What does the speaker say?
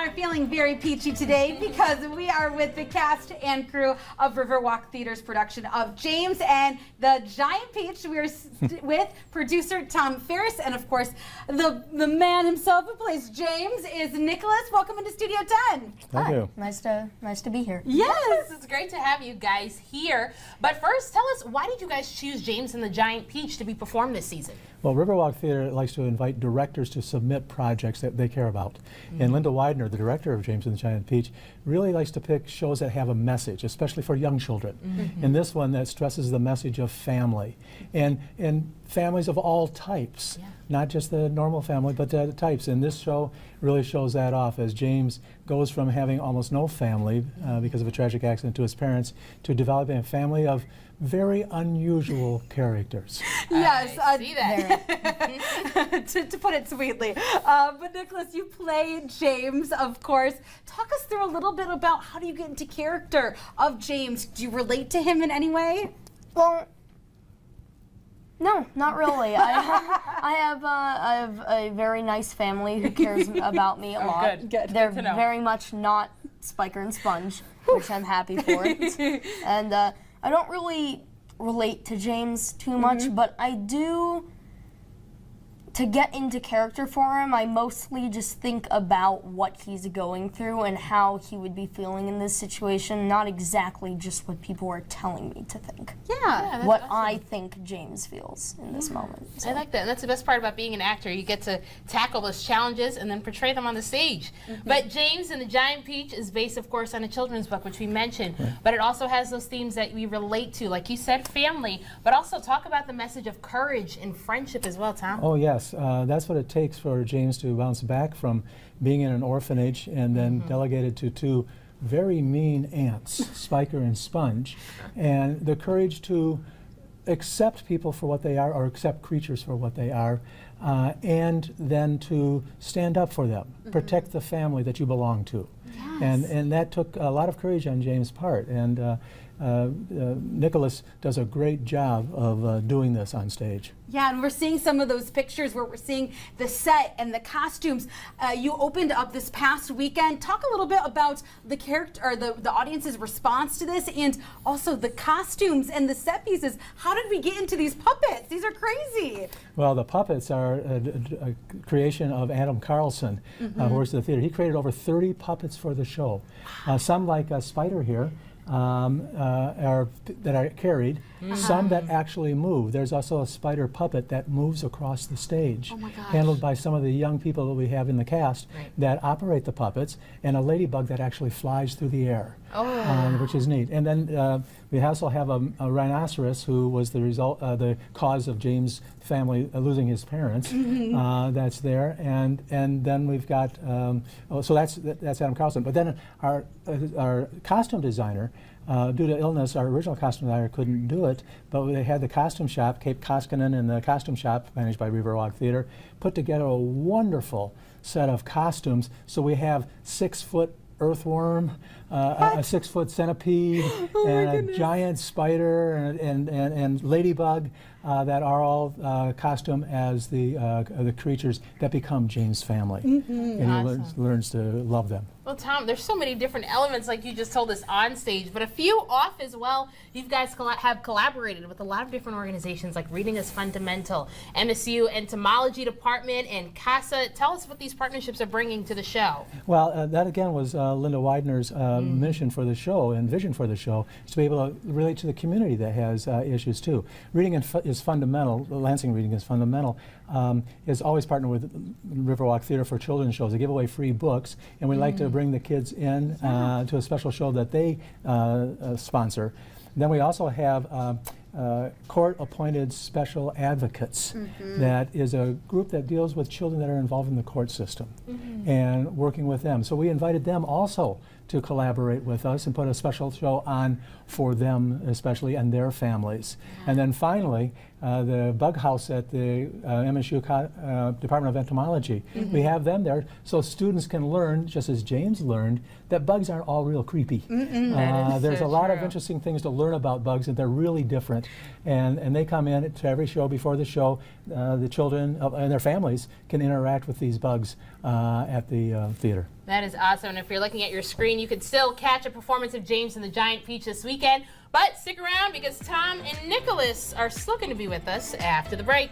Are feeling very peachy today because we are with the cast and crew of Riverwalk Theater's production of James and the Giant Peach. We are with producer Tom Ferris, and of course the man himself who plays James is Nicholas. Welcome into Studio 10. Thank you. Nice to be here. Yes, it's great to have you guys here. But first, tell us, why did you guys choose James and the Giant Peach to be performed this season? Well, Riverwalk Theater likes to invite directors to submit projects that they care about. And Linda Widener, the director of James and the Giant Peach, really likes to pick shows that have a message, especially for young children. And this one that stresses the message of family. And families of all types, not just the normal family, but the types. And this show really shows that off as James goes from having almost no family because of a tragic accident to his parents to developing a family of very unusual characters. Yes, see that. to put it sweetly. But Nicholas, you play James, of course. Talk us through a little bit about how do you get into character of James? Do you relate to him in any way? Well, no, not really. I have a very nice family who cares about me a lot. Good. They're to know. very much not Spiker and Sponge, which I'm happy for. And I don't really relate to James too much, but I do. To get into character for him, I mostly just think about what he's going through and how he would be feeling in this situation, not exactly just what people are telling me to think. Yeah. What I think James feels in this moment. I like that, and that's the best part about being an actor. You get to tackle those challenges and then portray them on the stage. But James and the Giant Peach is based, of course, on a children's book, which we mentioned, but it also has those themes that we relate to, like you said, family, but also talk about the message of courage and friendship as well, Tom. Oh yes, that's what it takes for James to bounce back from being in an orphanage and then delegated to two very mean aunts, Spiker and Sponge, and the courage to accept people for what they are or accept creatures for what they are, and then to stand up for them, protect the family that you belong to. Yes. And that took a lot of courage on James' part, and Nicholas does a great job of doing this on stage. Yeah, and we're seeing some of those pictures where we're seeing the set and the costumes. You opened up this past weekend. Talk a little bit about the character or the audience's response to this, and also the costumes and the set pieces. How did we get into these puppets? These are crazy. Well, the puppets are a creation of Adam Carlson, who works at the theater. He created over 30 puppets for the show. Some like Spider here. That are carried, some that actually move. There's also a spider puppet that moves across the stage, handled by some of the young people that we have in the cast that operate the puppets, and a ladybug that actually flies through the air, which is neat. And then we also have a rhinoceros who was the result, the cause of James' family losing his parents. That's there, and then we've got so that's Adam Carlson. But then our costume designer, due to illness, our original costume designer couldn't do it, but they had the costume shop, Cape Koskinen, and the costume shop managed by Riverwalk Theater, put together a wonderful set of costumes. So we have 6-foot earthworm, a 6-foot centipede, and a giant spider and ladybug that are all costume as the creatures that become James' family. And he learns to love them. Well, Tom, there's so many different elements, like you just told us on stage, but a few off as well. You guys have collaborated with a lot of different organizations, like Reading is Fundamental, MSU Entomology Department, and CASA. Tell us what these partnerships are bringing to the show. Well, that again was Linda Widener's mission for the show and vision for the show, is to be able to relate to the community that has issues too. Reading is Fundamental, Lansing Reading is Fundamental, is always partnered with Riverwalk Theater for children's shows. They give away free books, and we like to bring the kids in to a special show that they sponsor. Then we also have court-appointed special advocates. That is a group that deals with children that are involved in the court system and working with them. So we invited them also to collaborate with us and put a special show on for them especially and their families. And then finally, the bug house at the MSU Department of Entomology. We have them there so students can learn, just as James learned, that bugs aren't all real creepy. There's a lot of interesting things to learn about bugs, and they're really different. entertainment. And they come in to every show. Before the show, the children and their families can interact with these bugs at the theater. That is awesome. And if you're looking at your screen, you can still catch a performance of James and the Giant Peach this weekend. But stick around because Tom and Nicholas are still going to be with us after the break.